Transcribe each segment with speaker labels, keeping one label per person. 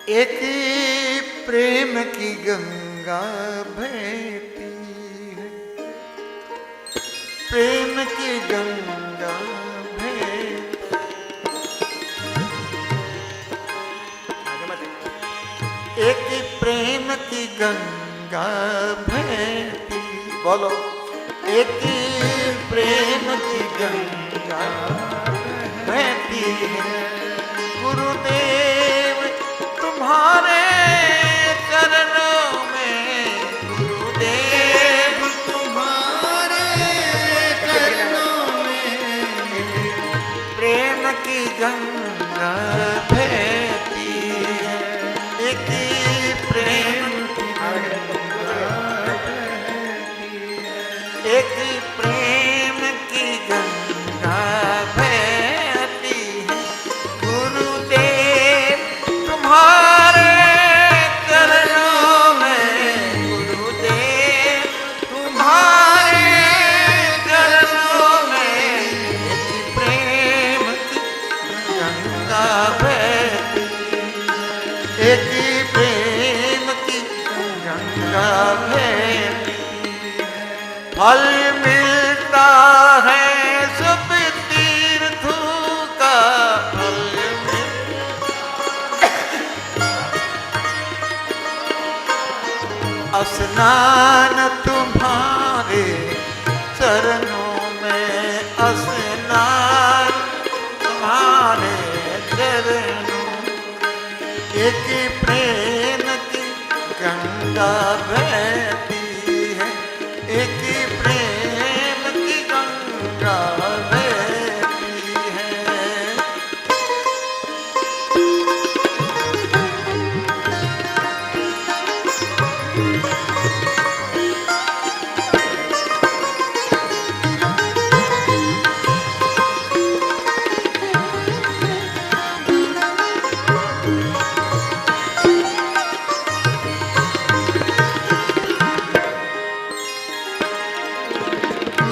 Speaker 1: एक प्रेम की गंगा बहती है, प्रेम की गंगा बहती, एक प्रेम की गंगा बहती, बोलो एक प्रेम की गंगा बहती है। गुरुदेव तुम्हारे चरणों में, गुरुदेव तुम्हारे चरणों में प्रेम की गंगा बहती है, एक प्रेम की गंगा बहती है, एक प्रेम की गंगा बहती है। गुरुदेव तुम्हारे चरणों में, गुरुदेव तुम्हारे चरणों में एक प्रेम की गंगा बहती, एक प्रेम की गंगा बहती। फल मिलता है सब तीर्थों का, फल स्नान तुम्हारे चरणों में, स्नान तुम्हारे चरणों, एक प्रेम की गंगा बहती है, एक प्रेम की गंगा बहती है।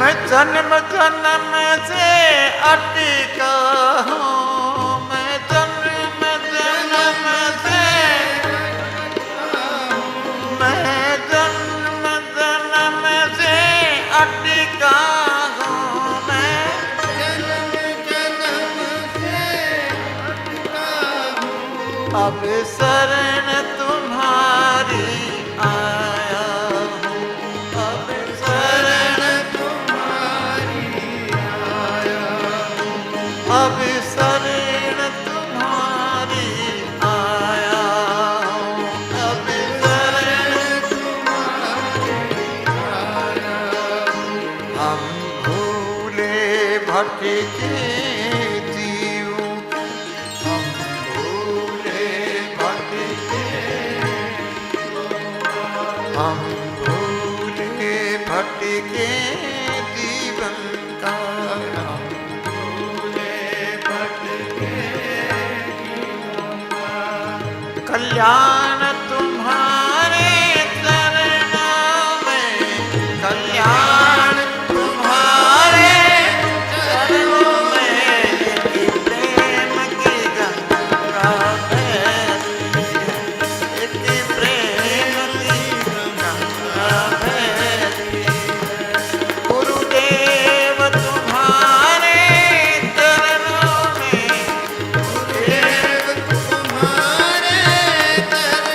Speaker 1: मैं जन्म जन्म से अटका हूँ, मैं जन्म जन्म से, मैं जन्म जन्म से अटका हूँ, मैं जन्म जन्म से अटका हूँ, अब शरण तुम्हारी आया हूँ, अब शरण अब शरण तुम्हारी आया हूँ, अब शरण तुम्हारी आया हूँ। हम भूले भटके जीव, हम भूले भटके, हम भूले भटके जीवन का, कल्याण तुम्हारे चरणों में, कल्याण तुम्हारे चरणों में, एक प्रेम की गंगा बहती है, एक प्रेम की गंगा बहती है। गुरुदेव तुम्हारे चरणों में, गुरुदेव तुम्हारे चरणों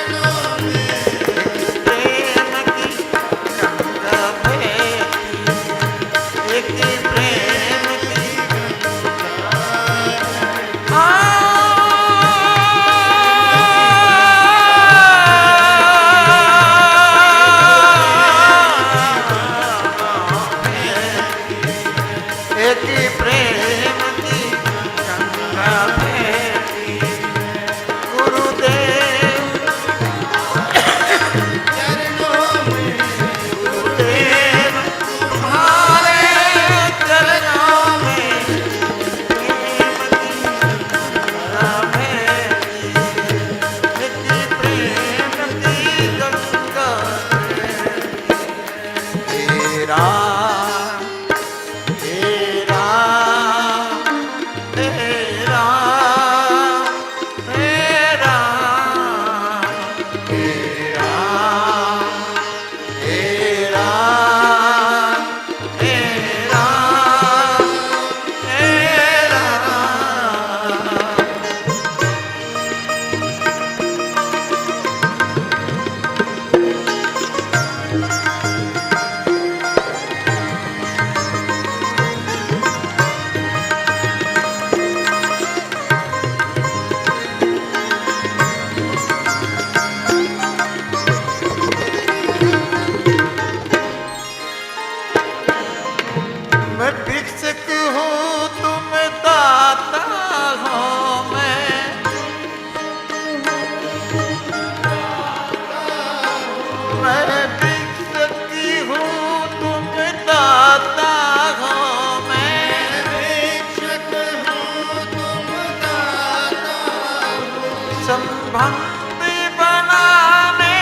Speaker 1: संबंध बनाने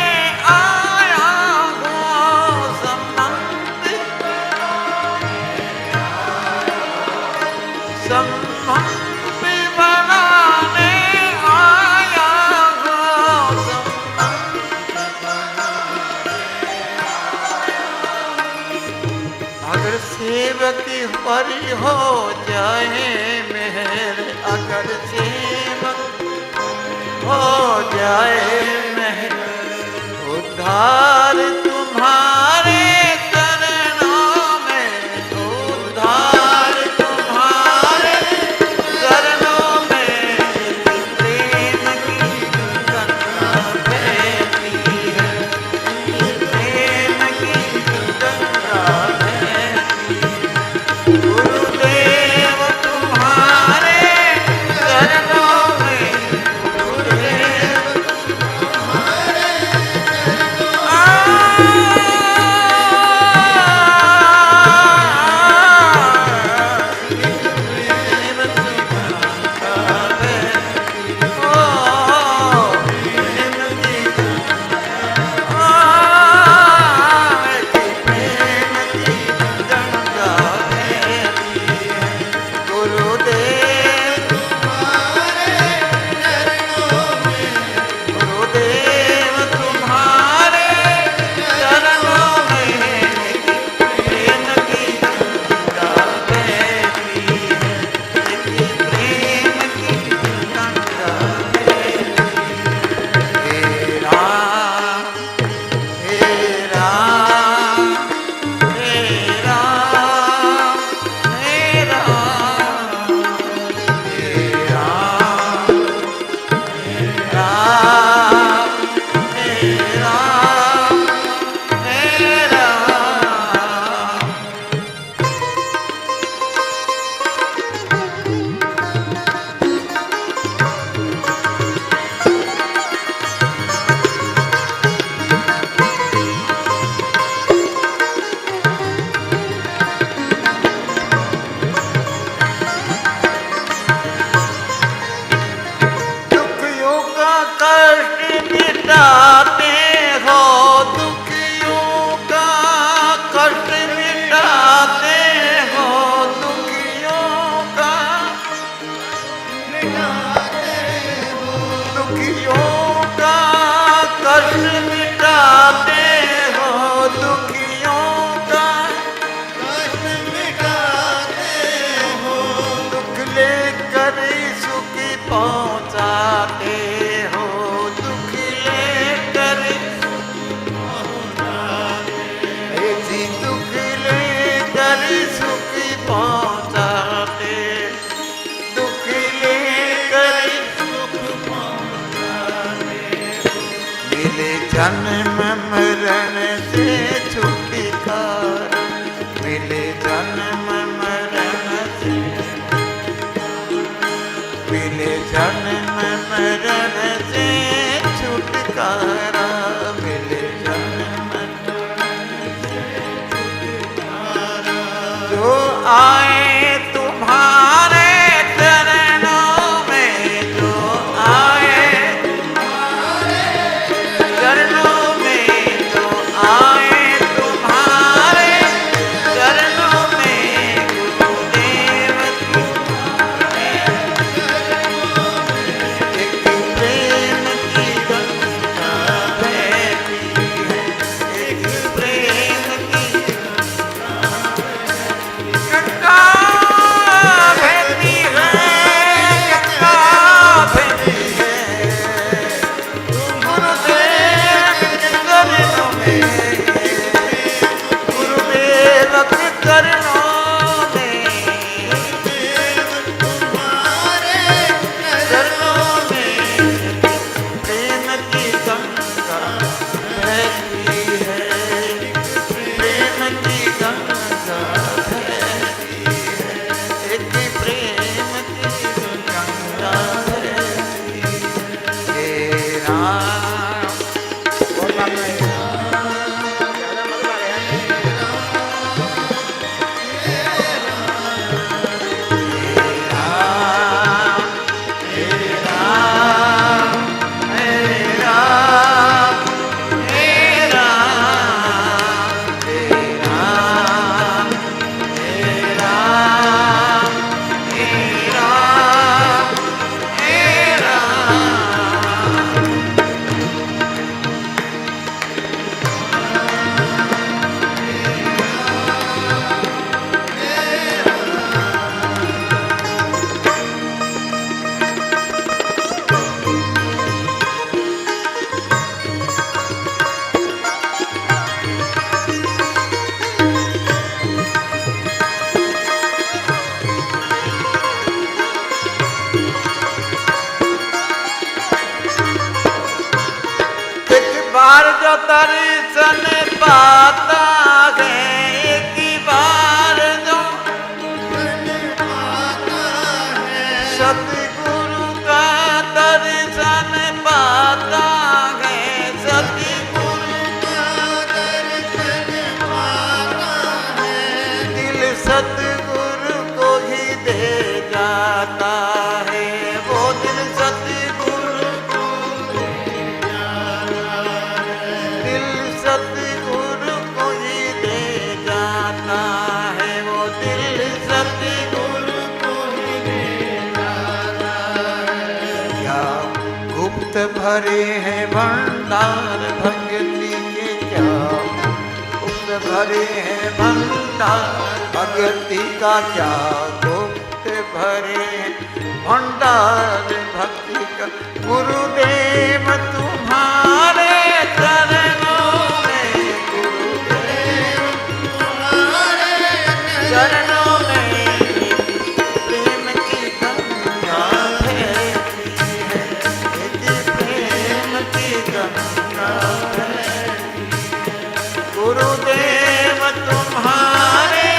Speaker 1: आया हूँ, संबंध बनाने आया हूँ, अगर सेवक परी हो जाए मेहर, अगर सेवक हो जाए मेहर, उद्धार तुम्हारे चरणों में, उद्धार तुम्हारे चरणों में, प्रेम की गंगा बहती है, प्रेम की गंगा बहती है, गुरुदेव तुम्हारे चरणों में, गुरुदेव जन्म मरण से छुटकारा, मिले जन्म मरण से, मिले जन्म मरण से छुटकारा, मिले जन्म मरण से छुटकारा, जो आए तुम्हारे चरणों में, जो आए चरणों में, जो आए तुम्हारे चरणों में, गुरुदेव एक प्रेम की गंगा दर्शन पाता है एक बार जो सतगुरु का दर्शन पाता है, सतगुरु का दर्शन पाता है, दिल सतगुरु को ही दे जाता है, वो दिल सतगुरु को दे जाता है, दिल सतगुरु को ही दे जाता है, वो दिल सतगुरु को ही दे जाता है। क्या गुप्त भरे हैं भंडार भक्ति के, क्या गुप्त भरे हैं भंडार भक्ति का, क्या गुप्त भरे भंडार भक्ति का। गुरुदेव तुम्हारे चरणों में, गुरुदेव तुम्हारे चरणों में प्रेम की गंगा बहती है, प्रेम की गंगा बहती है। गुरुदेव तुम्हारे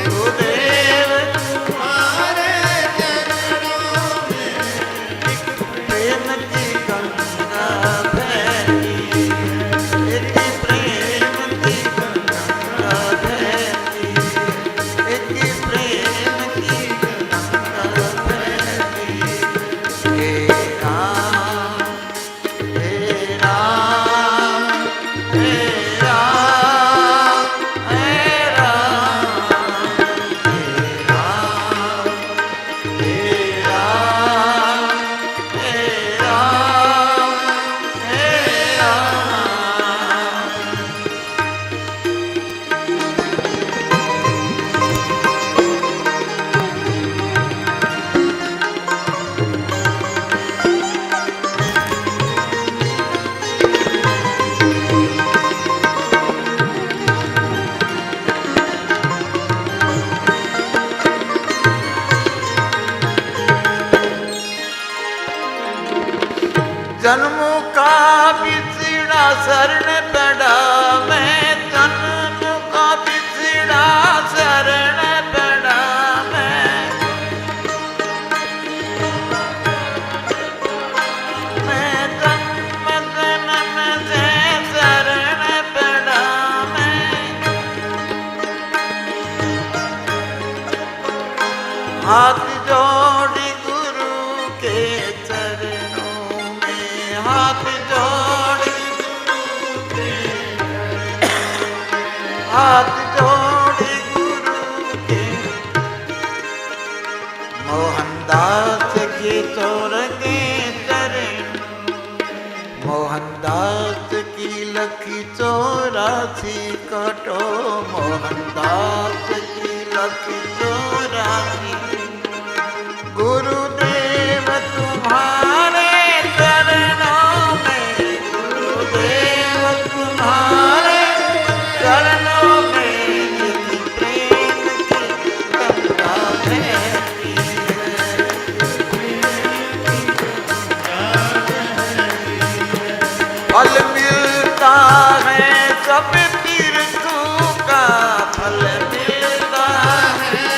Speaker 1: गुरुदेव तुम्हारे चरणों में एक प्रेम की गंगा बहती है, एक प्रेम की गंगा बहती है, एक प्रेम की गंगा बहती है। हे राम हे राम हे राम हे राम हे राम हे राम हे राम हे राम। जन्मों का बिछड़ा शरण पड़ा मैं, जन्मों का बिछड़ा शरण पड़ा मैं जन्म जन्म से शरण पड़ा मैं। हाथ जोड़ी गुरु के चरणों में, हाथ जोड़ी गुरु के, हाथ जोड़ी गुरु के। मोहनदास के चोर के चरण, मोहनदास की लखी 84 कटो, मोहनदास की लखी 84। गुरुदेव तुम्हारे चरणों में, गुरुदेव तुम्हारे चरणों में एक प्रेम की गंगा बहती है, फल मिलता है सब तीर्थों का, फल मिलता है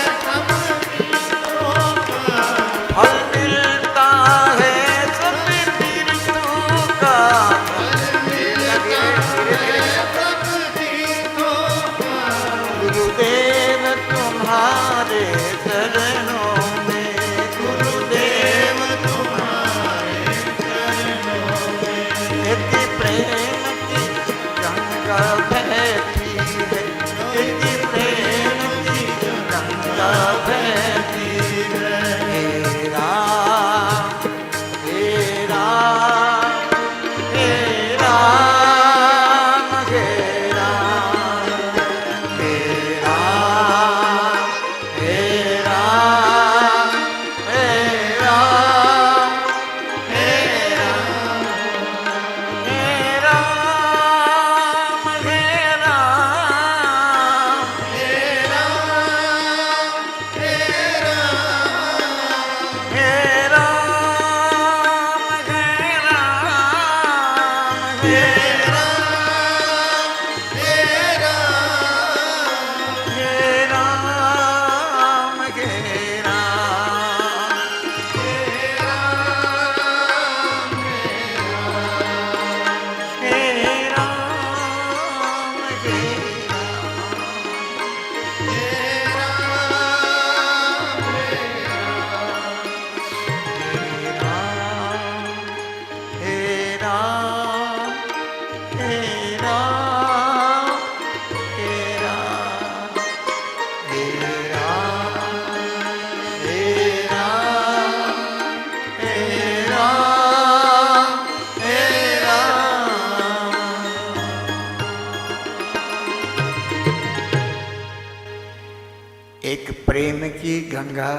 Speaker 1: की गंगा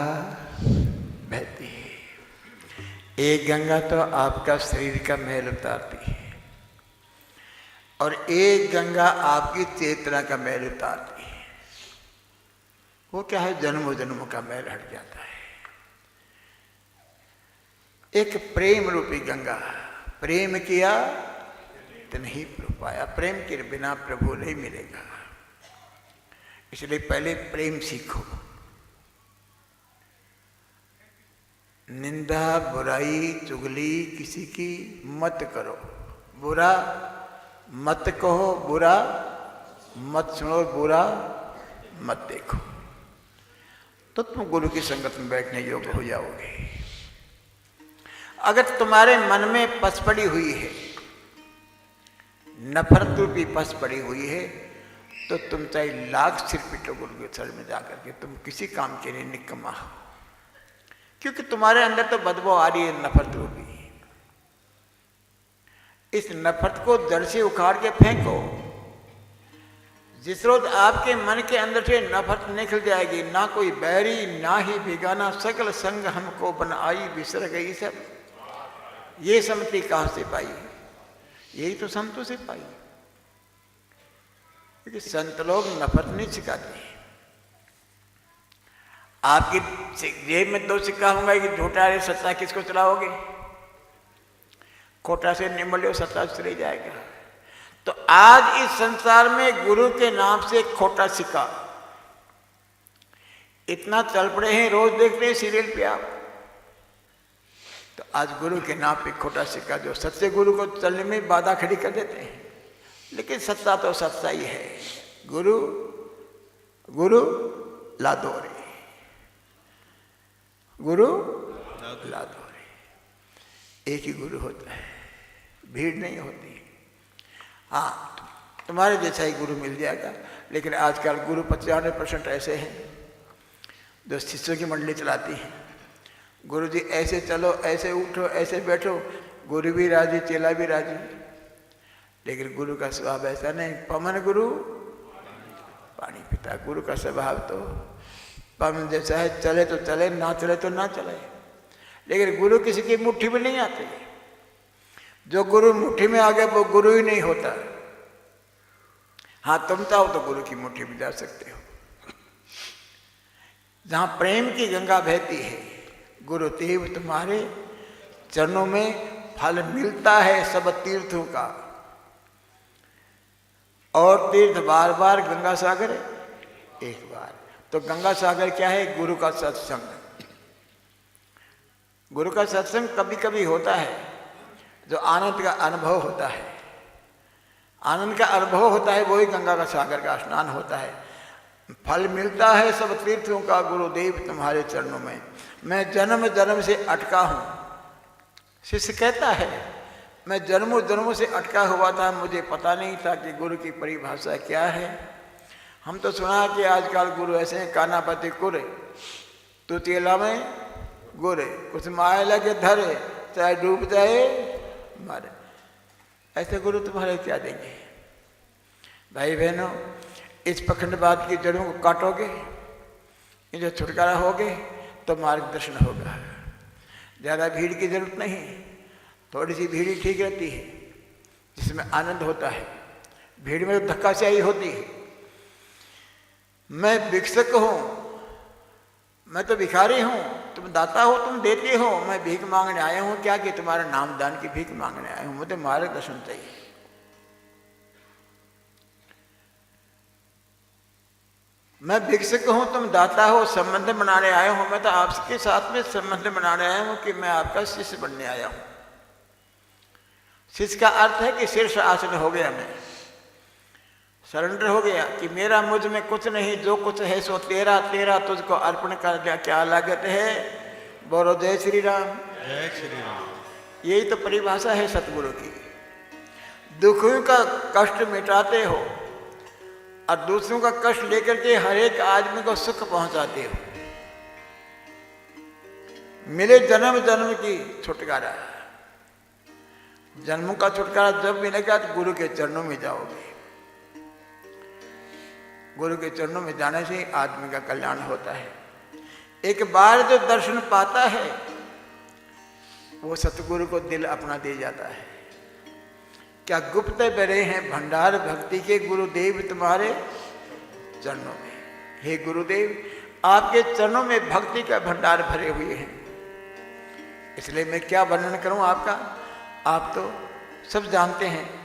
Speaker 1: बहती है। एक गंगा तो आपका शरीर का मैल उतारती है और एक गंगा आपकी चेतना का मैल उतारती है। वो क्या है? जन्मों जन्मों का मैल हट जाता है। एक प्रेम रूपी गंगा, प्रेम किया तो नहीं प्रभु पाया, प्रेम के बिना प्रभु नहीं मिलेगा। इसलिए पहले प्रेम सीखो। निंदा बुराई चुगली किसी की मत करो, बुरा मत कहो, बुरा मत सुनो, बुरा मत देखो, तो तुम गुरु की संगत में बैठने योग्य हो जाओगे। अगर तुम्हारे मन में पस पड़ी हुई है, नफरत रूपी पस पड़ी हुई है, तो तुम चाहे लाख सिर पिटो गुरु के सर में जाकर के, तुम किसी काम के लिए निकम्मा हो। क्योंकि तुम्हारे अंदर तो बदबू आ रही है नफरत रूपी। इस नफरत को जड़ से उखाड़ के फेंको। जिस रोज आपके मन के अंदर से नफरत निकल जाएगी, ना कोई बैरी ना ही बेगाना, सकल संग हमको बन आई बिसर गई सब। ये समति कहाँ से पाई? यही तो संतों से पाई। क्योंकि संत लोग नफरत नहीं सिखाते। आपकी जेब में 2 सिक्का होगा कि झूठा है सत्ता किसको चलाओगे? खोटा से निमल हो, सत्ता चली जाएगा। तो आज इस संसार में गुरु के नाम से खोटा सिक्का इतना चल पड़े हैं, रोज देखते हैं सीरियल पे आप। तो आज गुरु के नाम पे खोटा सिक्का जो सच्चे गुरु को चलने में बाधा खड़ी कर देते हैं। लेकिन सत्ता तो सच्चा ही है। गुरु गुरु लादोरे, गुरु लादोरे। एक ही गुरु होता है, भीड़ नहीं होती। हाँ, तुम्हारे जैसा ही गुरु मिल जाएगा। लेकिन आजकल गुरु 95% ऐसे हैं जो शिष्यों की मंडली चलाती है। गुरु जी ऐसे चलो, ऐसे उठो, ऐसे बैठो, गुरु भी राजी, चेला भी राजी। लेकिन गुरु का स्वभाव ऐसा नहीं। पवन गुरु पानी पिता। गुरु का स्वभाव तो पवन जैसा है, चले तो चले, ना चले तो ना चले। लेकिन गुरु किसी की मुट्ठी में नहीं आते। जो गुरु मुट्ठी में आ गया वो गुरु ही नहीं होता। हाँ, तुम चाहो तो गुरु की मुट्ठी में जा सकते हो। जहां प्रेम की गंगा बहती है, गुरुदेव तुम्हारे चरणों में फल मिलता है सब तीर्थों का। और तीर्थ बार बार, गंगा सागर एक बार। तो गंगा सागर क्या है? गुरु का सत्संग। गुरु का सत्संग कभी कभी होता है, जो आनंद का अनुभव होता है। आनंद का अनुभव होता है, वही गंगा का सागर का स्नान होता है। फल मिलता है सब तीर्थों का गुरुदेव तुम्हारे चरणों में। मैं जन्म जन्म से अटका हूं। शिष्य कहता है, मैं जन्मों जन्मों से अटका हुआ था, मुझे पता नहीं था कि गुरु की परिभाषा क्या है। हम तो सुना कि आजकल गुरु ऐसे हैं, कानापति कुरे, तू चेला में गुरे, कुछ माया लगे धरे, चाहे डूब जाए मारे। ऐसे गुरु तुम्हारे क्या देंगे? भाई बहनों, इस पखंडवाद की जड़ों को काटोगे, ये जो छुटकारा होगे तो मार्गदर्शन होगा। ज़्यादा भीड़ की जरूरत नहीं, थोड़ी सी भीड़ ही ठीक रहती है, जिसमें आनंद होता है। भीड़ में तो धक्काशाही होती है। मैं भिक्षक हूँ, मैं तो भिखारी हूँ, तुम दाता हो, तुम देते हो। मैं भीख मांगने आया हूँ क्या कि तुम्हारे नाम दान की भीख मांगने आया हूँ। मुझे मार्गदर्शन चाहिए। मैं भिक्षक हूं, तुम दाता हो, संबंध बनाने आया हूं। मैं तो आपके साथ में संबंध बनाने आया हूं कि मैं आपका शिष्य बनने आया हूं। शिष्य का अर्थ है कि शीर्ष आसन हो गया, मैं सरेंडर हो गया कि मेरा मुझ में कुछ नहीं, जो कुछ है सो तेरा, तेरा तुझको अर्पण कर दिया। क्या लागत है? बोलो जय श्री राम।
Speaker 2: जय श्री राम।
Speaker 1: यही तो परिभाषा है सतगुरु की। दुखों का कष्ट मिटाते हो और दूसरों का कष्ट लेकर के हर एक आदमी को सुख पहुंचाते हो। मिले जन्म जन्म की छुटकारा। जन्मों का छुटकारा जब मिलेगा तो गुरु के चरणों में जाओगे। गुरु के चरणों में जाने से आदमी का कल्याण होता है। एक बार जो दर्शन पाता है वो सतगुरु को दिल अपना दे जाता है। क्या गुप्त बरे हैं भंडार भक्ति के गुरुदेव तुम्हारे चरणों में। हे गुरुदेव, आपके चरणों में भक्ति का भंडार भरे हुए हैं, इसलिए मैं क्या वर्णन करूं आपका, आप तो सब जानते हैं।